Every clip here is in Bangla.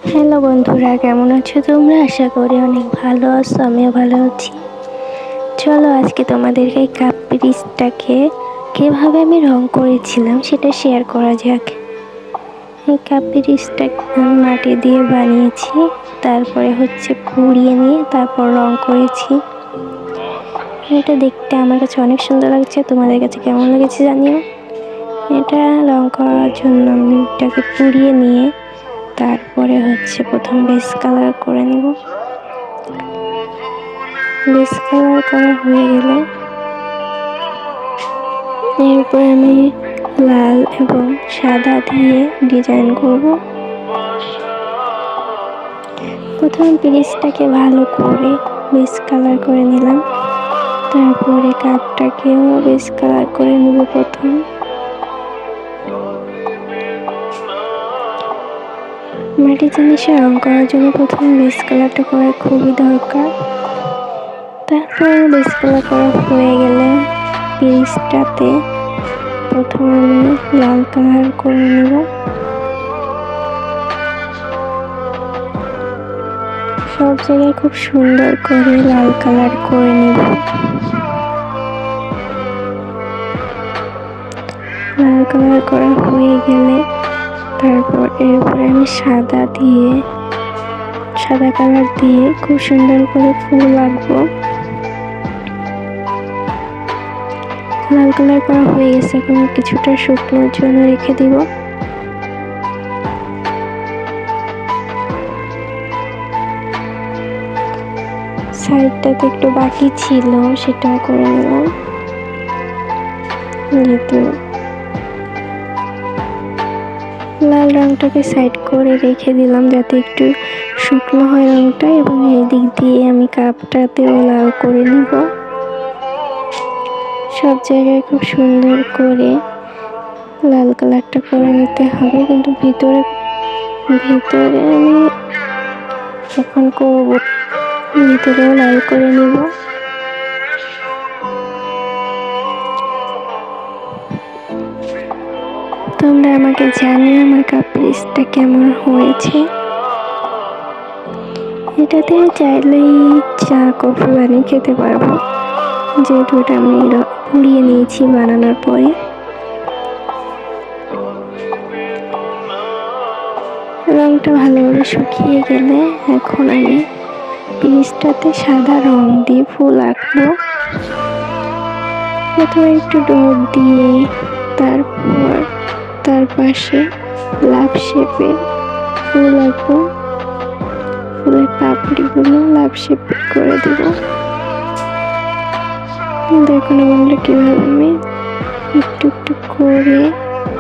হ্যালো বন্ধুরা, কেমন আছো তোমরা? আশা করি অনেক ভালো আছো, আমিও ভালো আছি। চলো আজকে তোমাদেরকে এই কাপ পিরিচটাকে কীভাবে আমি রং করেছিলাম সেটা শেয়ার করা যাক। এই কাপ পিরিচটা আমি মাটি দিয়ে বানিয়েছি, তারপরে পুড়িয়ে নিয়ে তারপর রং করেছি। এটা দেখতে আমার কাছে অনেক সুন্দর লাগছে, তোমাদের কাছে কেমন লেগেছে জানিও। এটা রং করার জন্য আমি এটাকে পুড়িয়ে নিয়ে তারপরে প্রথম বেস কালার করে নেব। বেস কালার করা হয়ে গেলে এরপর আমি লাল এবং সাদা দিয়ে ডিজাইন করব। প্রথম পিরিচটাকে ভালো করে বেস কালার করে নিলাম, তারপরে কাপটাকেও বেস কালার করে নেব। প্রথম মাটির জিনিসে রং করার জন্য প্রথম বেস কালারটা করা খুবই দরকার। তারপর বেস কালার করা হয়ে গেলে পিরিচটাতে প্রথম আমি লাল কালার করে নেব। সব জায়গায় খুব সুন্দর করে লাল কালার করে নেব। লাল কালার করা হয়ে গেলে এরপরে আমি সাদা কালার দিয়ে খুব সুন্দর করে ফুল আঁকবো। লাল কালার করা হয়ে গেছে, এখন কিছুটা শুকনোর জন্য রেখে দিব। সাইডটাতে একটু বাকি ছিল, সেটা করে নিলাম। যেহেতু লাল রংটাকে সাইড করে রেখে দিলাম যাতে একটু শুকনো হয় রংটা, এবং এই দিক দিয়ে আমি কাপটাতেও লাল করে নিব। সব জায়গায় খুব সুন্দর করে লাল কালারটা করে নিতে হবে, কিন্তু ভিতরে আমি এখন করব, ভিতরেও লাল করে নিব। তোমরা আমাকে জানিও আমার কাপ পিরিচটা কেমন হয়েছে। এটাতে চাইলেই চা কফি বানিয়ে খেতে পারবো, যেহেতু এটা আমি পুড়িয়ে নিয়েছি বানানোর পরে। রংটা ভালোভাবে শুকিয়ে গেলে এখন আমি পিরিচটাতে সাদা রং দিয়ে ফুল আঁকবো। প্রথমে একটু ডট দিয়ে তারপর তার পাশে লাভ শেপের ফুল আঁকবো। ফুলের পাপড়িগুলো লাভ শেপ করে দেব। দেখুন বন্ধুরা কিভাবে আমি একটু একটু করে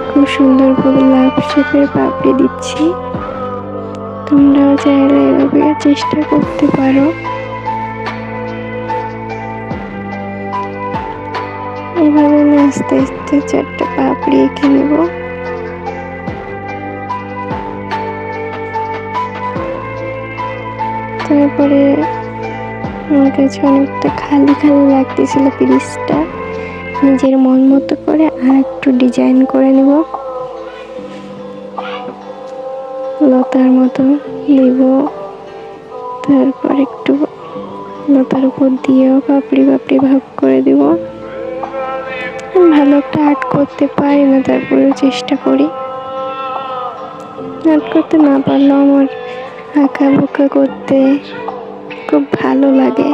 খুব সুন্দরভাবে লাভ শেপের পাপড়ি দিচ্ছি। তোমরাও চাইলে এভাবে চেষ্টা করতে পারো। এভাবে আমি আস্তে আস্তে 4টা পাপড়ি এঁকে নেব। তারপরে আমার কাছে অনেকটা খালি লাগতেছিল পিরিচটা, নিজের মন মতো করে আর একটু ডিজাইন করে নেব। লতার মতো নেব, তারপর একটু লতার উপর দিয়েও পাপড়ি ভাগ করে দেব। ভালো একটা আর্ট করতে পারি না, তারপরেও চেষ্টা করি। আর্ট করতে না পারলেও আমার আঁকা বোকা করতে খুব ভালো লাগে।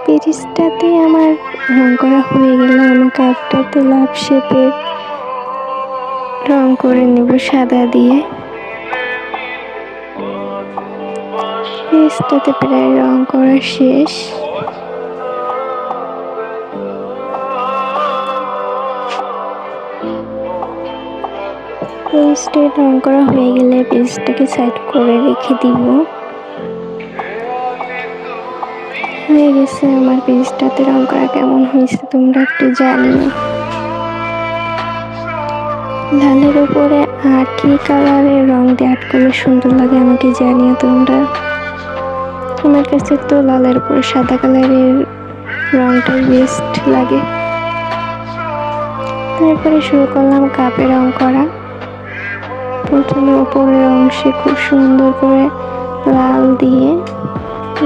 পিরিচটাতে আমার রং করা হয়ে গেলে আমি কাপটাতে লাভ শেপের রং করে নেব সাদা দিয়ে। পিরিচটাতে প্রায় রং করা শেষ। পিরিচটা রং করা হয়ে গেলে পিরিচটাকে সাইড করে রেখে দিব। হয়ে গেছে আমার পিরিচটাতে রং করা। কেমন হয়েছে তোমরা একটু জানিও। লালের উপরে আর কি কালারের রং দিয়ে আর্ট করলে সুন্দর লাগে আমাকে জানিও তোমরা। আমার কাছে তো লালের উপরে সাদা কালারের রংটাই বেস্ট লাগে। তারপরে শুরু করলাম কাপে রং করা। প্রথমে উপরের অংশে খুব সুন্দর করে লাল দিয়ে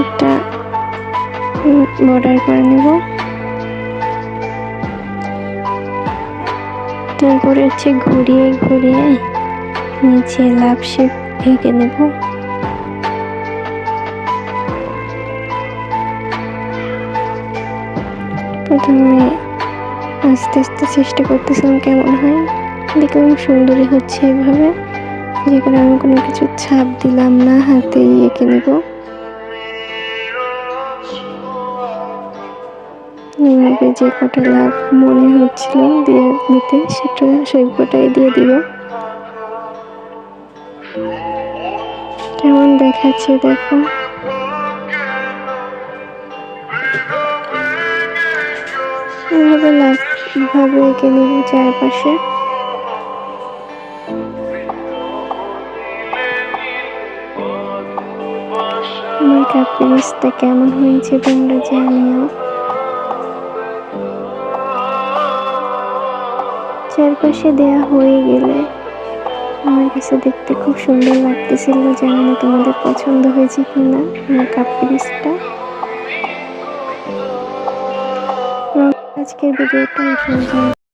একটা বর্ডার করে নেব। তারপরে হচ্ছে ঘুরিয়ে ঘুরিয়ে নিচে লাভ শেপ এঁকে নেব। প্রথমে আস্তে আস্তে চেষ্টা করতেছিলাম কেমন হয়, দেখলাম সুন্দরই হচ্ছে এভাবে। যেখানে আমি কোনো কিছু ছাপ দিলাম না, হাতেই এঁকে নেব। এভাবে যে কটা লাভ মনে হচ্ছিল দিয়ে দিতে সেটা সেই কটাই দিয়ে দিব। কেমন দেখাচ্ছে দেখো। এভাবে লাভ ভাবে এঁকে নেব চারপাশে। আমার কাপ পিরিচটা কেমন হয়েছে তোমরা জানিও। চারপাশে দেয়া হয়ে গেলে আমার কাছে দেখতে খুব সুন্দর লাগতেছিল। জানি না তোমাদের পছন্দ হয়েছে কিনা আমার কাপ পিরিচটা। আজকের ভিডিওটা এই পর্যন্ত।